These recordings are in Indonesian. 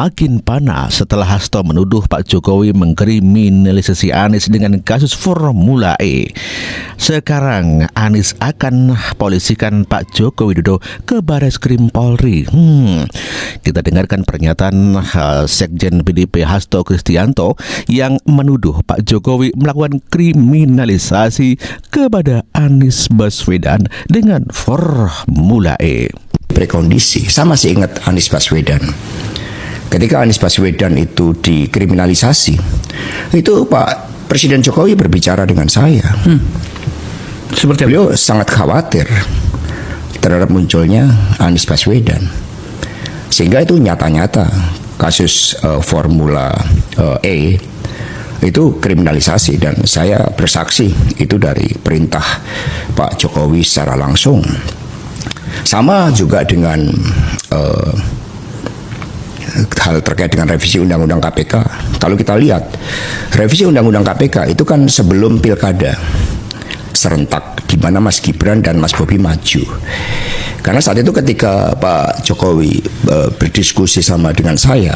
semakin panas setelah Hasto menuduh Pak Jokowi mengkriminalisasi Anies dengan kasus Formula E. Sekarang Anies akan polisikan Pak Joko Widodo ke Bareskrim Polri. Kita dengarkan pernyataan Sekjen PDIP Hasto Kristianto yang menuduh Pak Jokowi melakukan kriminalisasi kepada Anies Baswedan dengan Formula E. Prekondisi, saya masih ingat Anies Baswedan. Ketika Anies Baswedan itu dikriminalisasi, itu Pak Presiden Jokowi berbicara dengan saya. Seperti beliau sangat khawatir terhadap munculnya Anies Baswedan, sehingga itu nyata-nyata kasus Formula E itu kriminalisasi, dan saya bersaksi itu dari perintah Pak Jokowi secara langsung. Sama juga dengan hal terkait dengan revisi Undang-Undang KPK. Kalau kita lihat, revisi Undang-Undang KPK itu kan sebelum pilkada serentak, di mana Mas Gibran dan Mas Bobi maju. Karena saat itu ketika Pak Jokowi berdiskusi sama dengan saya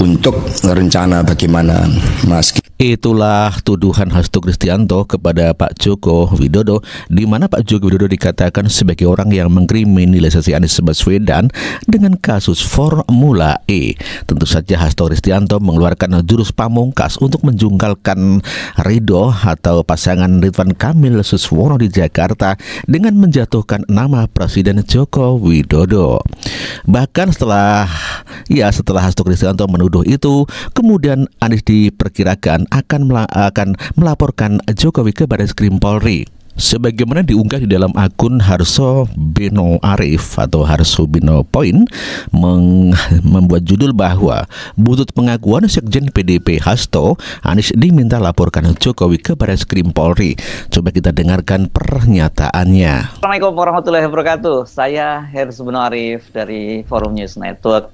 untuk rencana bagaimana Mas Itulah tuduhan Hasto Kristianto kepada Pak Joko Widodo, di mana Pak Joko Widodo dikatakan sebagai orang yang mengkriminalisasi Anies Baswedan dengan kasus Formula E. Tentu saja Hasto Kristianto mengeluarkan jurus pamungkas untuk menjungkalkan ridho atau pasangan Ridwan Kamil Suswono di Jakarta dengan menjatuhkan nama Presiden Joko Widodo. Bahkan setelah Hasto Kristianto menuduh itu, kemudian Anies diperkirakan akan melaporkan Jokowi ke Bareskrim Polri. Sebagaimana diunggah di dalam akun Harso Bino Arif atau Harso Bino Point, membuat judul bahwa butut pengakuan Sekjen PDIP Hasto, Anies diminta laporkan Jokowi ke Bareskrim Polri. Coba kita dengarkan pernyataannya. Assalamualaikum warahmatullahi wabarakatuh. Saya Harso Bino Arif dari Forum News Network.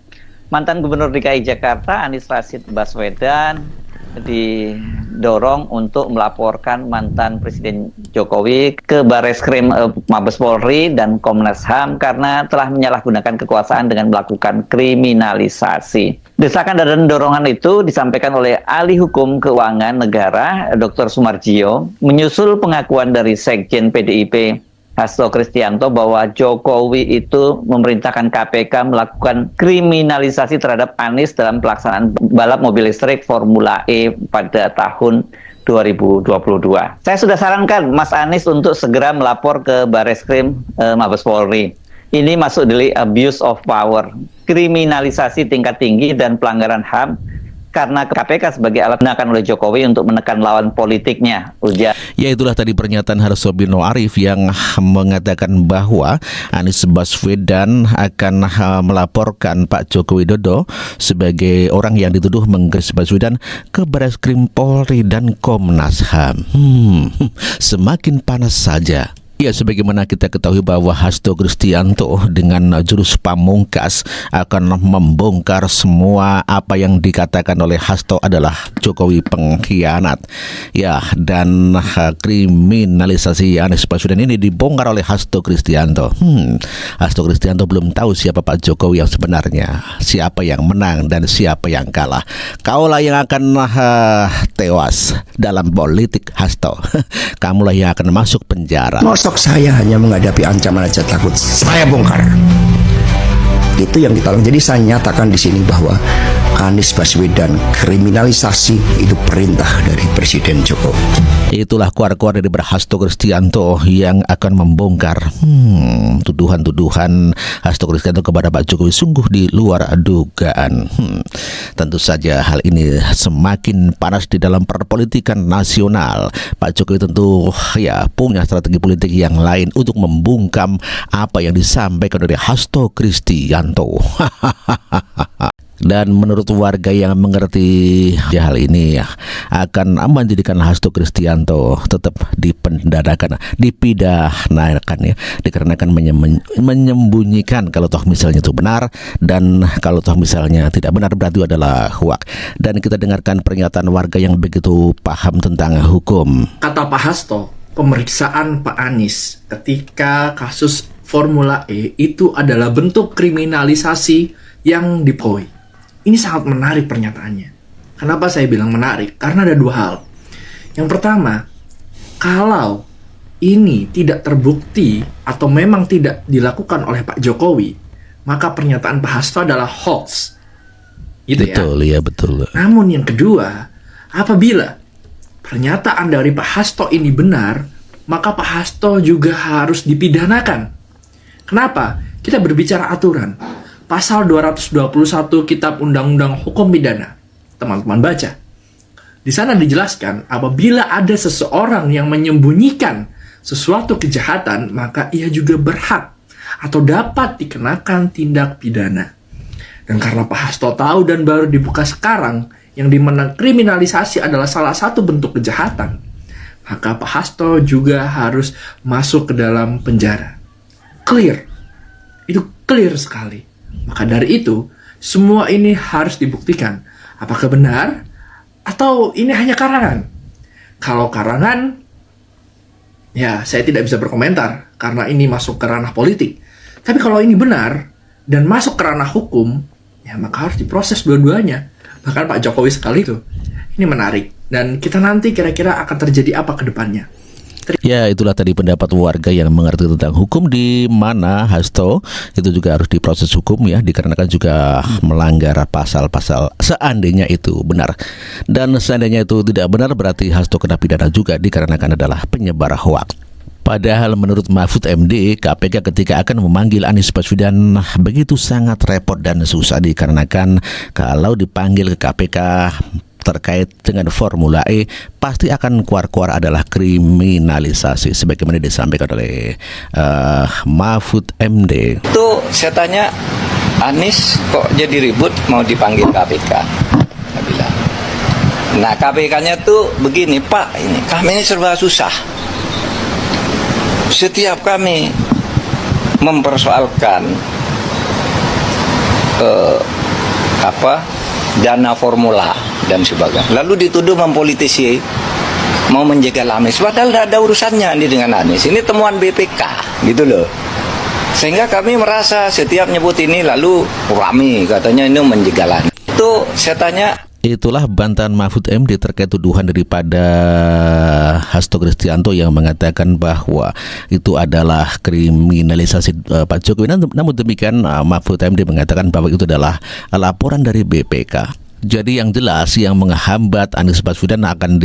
Mantan Gubernur DKI Jakarta Anies Rashid Baswedan didorong untuk melaporkan mantan Presiden Jokowi ke Bareskrim Mabes Polri dan Komnas HAM karena telah menyalahgunakan kekuasaan dengan melakukan kriminalisasi. Desakan dan dorongan itu disampaikan oleh ahli hukum keuangan negara Dr. Sumarjio menyusul pengakuan dari Sekjen PDIP Hasto Kristianto bahwa Jokowi itu memerintahkan KPK melakukan kriminalisasi terhadap Anies dalam pelaksanaan balap mobil listrik Formula E pada tahun 2022. Saya sudah sarankan Mas Anies untuk segera melapor ke Bareskrim Mabes Polri. Ini masuk delik abuse of power, kriminalisasi tingkat tinggi dan pelanggaran HAM, karena KPK sebagai alat digunakan oleh Jokowi untuk menekan lawan politiknya, ujar. Ya, itulah tadi pernyataan Harso Bino Arif yang mengatakan bahwa Anies Baswedan akan melaporkan Pak Joko Widodo sebagai orang yang dituduh mengkriminalisasi Baswedan ke Bareskrim Polri dan Komnas HAM. Semakin panas saja. Ya, sebagaimana kita ketahui bahwa Hasto Kristianto dengan jurus pamungkas akan membongkar semua apa yang dikatakan oleh Hasto adalah Jokowi pengkhianat. Ya, dan kriminalisasi Anies Baswedan ini dibongkar oleh Hasto Kristianto. Hasto Kristianto belum tahu siapa Pak Jokowi yang sebenarnya, siapa yang menang dan siapa yang kalah. Kaulah yang akan tewas dalam politik, Hasto. Kamulah yang akan masuk penjara. Saya hanya menghadapi ancaman aja takut saya bongkar. Itu yang ditolong. Jadi saya nyatakan di sini bahwa Anies Baswedan kriminalisasi itu perintah dari Presiden Jokowi. Itulah kuar-kuar dari Hasto Kristianto yang akan membongkar tuduhan-tuduhan Hasto Kristianto kepada Pak Jokowi sungguh di luar dugaan. Tentu saja hal ini semakin panas di dalam perpolitikan nasional. Pak Jokowi tentu punya strategi politik yang lain untuk membungkam apa yang disampaikan dari Hasto Kristianto. Dan menurut warga yang mengerti hal ini akan menjadikan Hasto Kristianto tetap dipidanakan dikarenakan menyembunyikan kalau toh misalnya itu benar, dan kalau toh misalnya tidak benar berarti adalah hoak. Dan kita dengarkan pernyataan warga yang begitu paham tentang hukum. Kata Pak Hasto, pemeriksaan Pak Anies ketika kasus Formula E itu adalah bentuk kriminalisasi yang dipoi. Ini sangat menarik pernyataannya. Kenapa saya bilang menarik? Karena ada dua hal. Yang pertama, kalau ini tidak terbukti atau memang tidak dilakukan oleh Pak Jokowi, maka pernyataan Pak Hasto adalah hoax. Gitu Betul, ya betul. Namun yang kedua, apabila pernyataan dari Pak Hasto ini benar, maka Pak Hasto juga harus dipidanakan. Kenapa? Kita berbicara aturan. Pasal 221 Kitab Undang-Undang Hukum Pidana. Teman-teman baca. Di sana dijelaskan, apabila ada seseorang yang menyembunyikan sesuatu kejahatan, maka ia juga berhak atau dapat dikenakan tindak pidana. Dan karena Pak Hasto tahu dan baru dibuka sekarang, yang dimana kriminalisasi adalah salah satu bentuk kejahatan, maka Pak Hasto juga harus masuk ke dalam penjara. Clear. Itu clear sekali. Maka dari itu, semua ini harus dibuktikan. Apakah benar? Atau ini hanya karangan? Kalau karangan, ya saya tidak bisa berkomentar karena ini masuk ke ranah politik. Tapi kalau ini benar dan masuk ke ranah hukum, ya maka harus diproses dua-duanya. Bahkan Pak Jokowi sekali itu. Ini menarik. Dan kita nanti kira-kira akan terjadi apa ke depannya. Ya, itulah tadi pendapat warga yang mengerti tentang hukum, di mana Hasto itu juga harus diproses hukum ya, dikarenakan juga melanggar pasal-pasal seandainya itu benar. Dan seandainya itu tidak benar, berarti Hasto kena pidana juga dikarenakan adalah penyebar hoaks. Padahal menurut Mahfud MD, KPK ketika akan memanggil Anies Baswedan begitu sangat repot dan susah, dikarenakan kalau dipanggil ke KPK terkait dengan Formula E, pasti akan keluar-keluar adalah kriminalisasi sebagaimana disampaikan oleh Mahfud MD. Itu saya tanya, Anies kok jadi ribut mau dipanggil KPK? Saya bilang. Nah, KPK-nya tuh begini, Pak, ini kami ini serba susah. Setiap kami mempersoalkan dana formula dan sebagainya, lalu dituduh mempolitisi, mau menjegal Anies, padahal tidak ada urusannya ini dengan Anies. Ini temuan BPK gitu loh. Sehingga kami merasa setiap nyebut ini lalu rame katanya ini menjegal Anies. Itu saya tanya. Itulah bantahan Mahfud MD terkait tuduhan daripada Hasto Kristianto yang mengatakan bahwa itu adalah kriminalisasi Pak Jokowi. Namun demikian Mahfud MD mengatakan bahwa itu adalah laporan dari BPK. Jadi yang jelas yang menghambat Anies Baswedan akan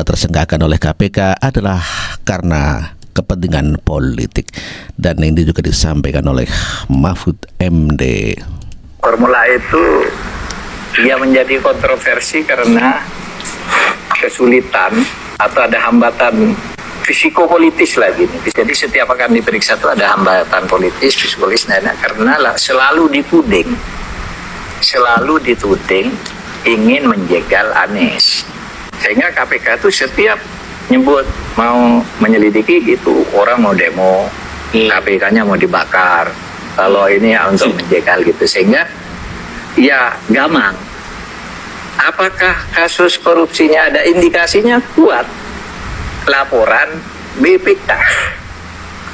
tersenggakan oleh KPK adalah karena kepentingan politik. Dan ini juga disampaikan oleh Mahfud MD. Formula itu dia menjadi kontroversi karena kesulitan atau ada hambatan fisikopolitis lagi. Jadi setiap akan diperiksa itu ada hambatan politis, fisikopolitis, karena selalu dituding ingin menjegal Anies. Sehingga KPK itu setiap nyebut mau menyelidiki gitu, orang mau demo, KPK-nya mau dibakar. Kalau ini untuk menjegal gitu, sehingga ya gamang. Apakah kasus korupsinya ada indikasinya kuat? Laporan BPK.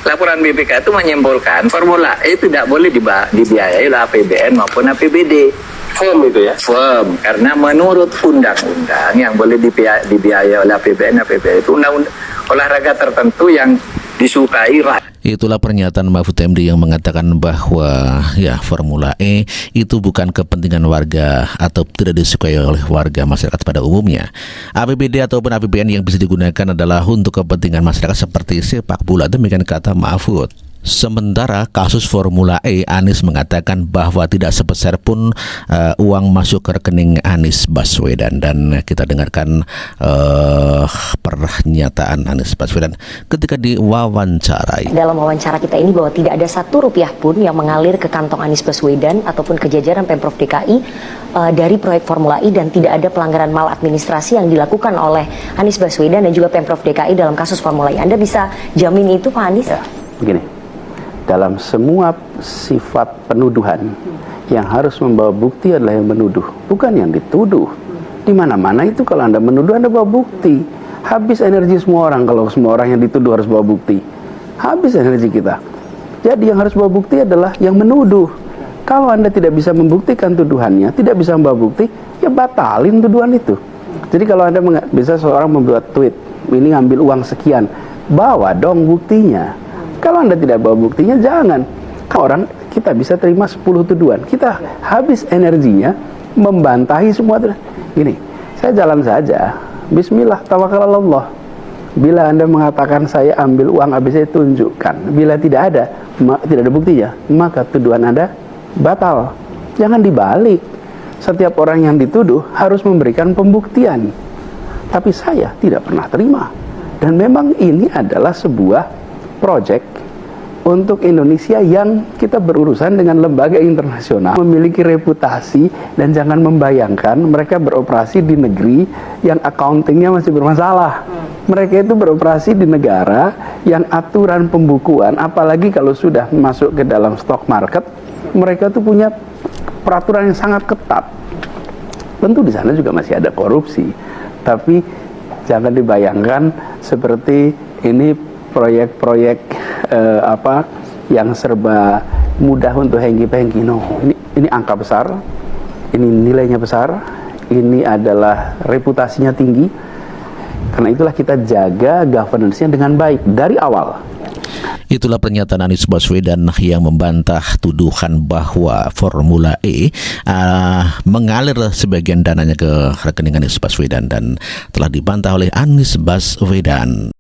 Laporan BPK itu menyimpulkan Formula E tidak boleh dibiayai oleh APBN maupun APBD. Firm itu ya? Firm. Karena menurut undang-undang yang boleh dibiayai oleh APBN, APBD itu undang-undang olahraga tertentu yang disukai rakyat. Itulah pernyataan Mahfud MD yang mengatakan bahwa ya Formula E itu bukan kepentingan warga atau tidak disukai oleh warga masyarakat pada umumnya. APBD ataupun APBN yang bisa digunakan adalah untuk kepentingan masyarakat seperti sepak bola, demikian kata Mahfud. Sementara kasus Formula E, Anies mengatakan bahwa tidak sepeser pun uang masuk ke rekening Anies Baswedan. Dan kita dengarkan pernyataan Anies Baswedan ketika diwawancarai. Dalam wawancara kita ini bahwa tidak ada Rp1 pun yang mengalir ke kantong Anies Baswedan ataupun ke jajaran Pemprov DKI dari proyek Formula E, dan tidak ada pelanggaran maladministrasi yang dilakukan oleh Anies Baswedan dan juga Pemprov DKI dalam kasus Formula E. Anda bisa jamin itu, Pak Anies? Ya, begini. Dalam semua sifat penuduhan, yang harus membawa bukti adalah yang menuduh, bukan yang dituduh. Di mana-mana itu kalau Anda menuduh, Anda bawa bukti. Habis energi semua orang kalau semua orang yang dituduh harus bawa bukti. Habis energi kita. Jadi yang harus bawa bukti adalah yang menuduh. Kalau Anda tidak bisa membuktikan tuduhannya, tidak bisa membawa bukti, ya batalin tuduhan itu. Jadi kalau Anda bisa seorang membuat tweet, ini ngambil uang sekian, bawa dong buktinya. Kalau Anda tidak bawa buktinya, jangan. Orang kita bisa terima 10 tuduhan, kita habis energinya membantahi semua. Gini, saya jalan saja, bismillah, tawakal Allah. Bila Anda mengatakan saya ambil uang, habis saya tunjukkan. Bila tidak ada buktinya, maka tuduhan Anda batal. Jangan dibalik. Setiap orang yang dituduh harus memberikan pembuktian. Tapi saya tidak pernah terima. Dan memang ini adalah sebuah proyek untuk Indonesia yang kita berurusan dengan lembaga internasional, memiliki reputasi, dan jangan membayangkan mereka beroperasi di negeri yang accountingnya masih bermasalah. Mereka itu beroperasi di negara yang aturan pembukuan, apalagi kalau sudah masuk ke dalam stock market, mereka itu punya peraturan yang sangat ketat. Tentu di sana juga masih ada korupsi, tapi jangan dibayangkan seperti ini proyek-proyek yang serba mudah untuk hengki-pengki. No, ini angka besar, ini nilainya besar, ini adalah reputasinya tinggi. Karena itulah kita jaga governance-nya dengan baik dari awal. Itulah pernyataan Anies Baswedan yang membantah tuduhan bahwa Formula E mengalir sebagian dananya ke rekening Anies Baswedan, dan telah dibantah oleh Anies Baswedan.